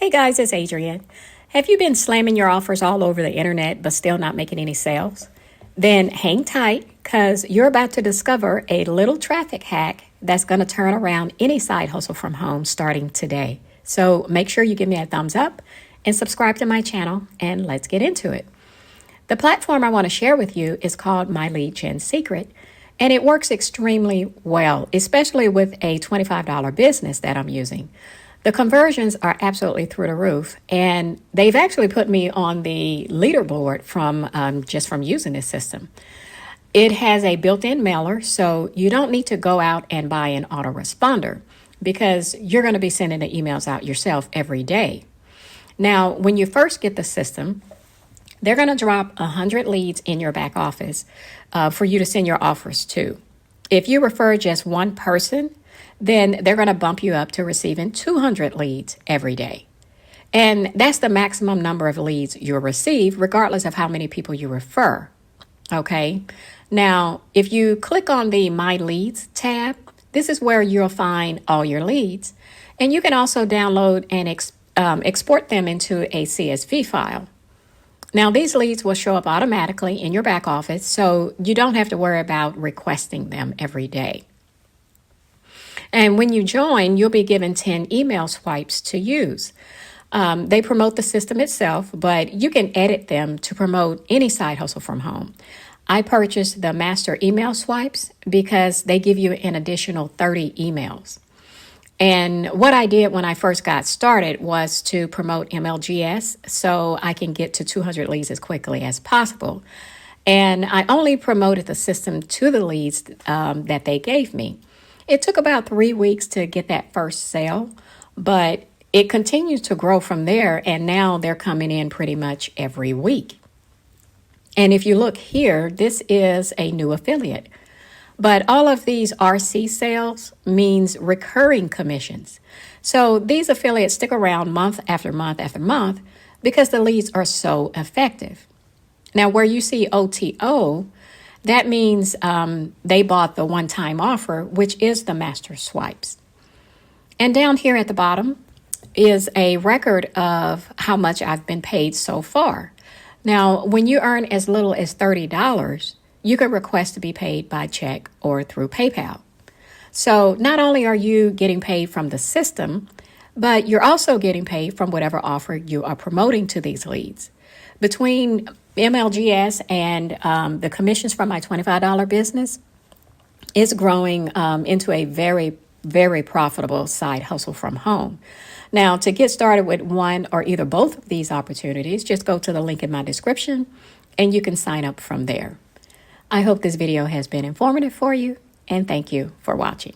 Hey guys, it's Adrienne. Have you been slamming your offers all over the internet but still not making any sales? Then hang tight because you're about to discover a little traffic hack that's going to turn around any side hustle from home starting today. So make sure you give me a thumbs up and subscribe to my channel, and let's get into it. The platform I want to share with you is called My Lead Gen Secret, and it works extremely well, especially with a $25 business that I'm using. The conversions are absolutely through the roof, and they've actually put me on the leaderboard from just from using this system. It has a built-in mailer, so you don't need to go out and buy an autoresponder because you're going to be sending the emails out yourself every day. Now, when you first get the system, they're going to drop 100 leads in your back office for you to send your offers to. If you refer just one person, then they're going to bump you up to receiving 200 leads every day. And that's the maximum number of leads you'll receive, regardless of how many people you refer. Okay. Now, if you click on the My Leads tab, this is where you'll find all your leads. And you can also download and export them into a CSV file. Now, these leads will show up automatically in your back office, so you don't have to worry about requesting them every day. And when you join, you'll be given 10 email swipes to use. They promote the system itself, but you can edit them to promote any side hustle from home. I purchased the master email swipes because they give you an additional 30 emails. And what I did when I first got started was to promote MLGS so I can get to 200 leads as quickly as possible. And I only promoted the system to the leads that they gave me. It took about 3 weeks to get that first sale, but it continues to grow from there, and now they're coming in pretty much every week. And if you look here, this is a new affiliate. But all of these RC sales means recurring commissions. So these affiliates stick around month after month after month because the leads are so effective. Now, where you see OTO, that means they bought the one-time offer, which is the master swipes. And down here at the bottom is a record of how much I've been paid so far. Now, when you earn as little as $30, you can request to be paid by check or through PayPal. So not only are you getting paid from the system, but you're also getting paid from whatever offer you are promoting to these leads. Between MLGS and the commissions from my $25 business, it's growing into a very, very profitable side hustle from home. Now, to get started with one or either both of these opportunities, just go to the link in my description and you can sign up from there. I hope this video has been informative for you, and thank you for watching.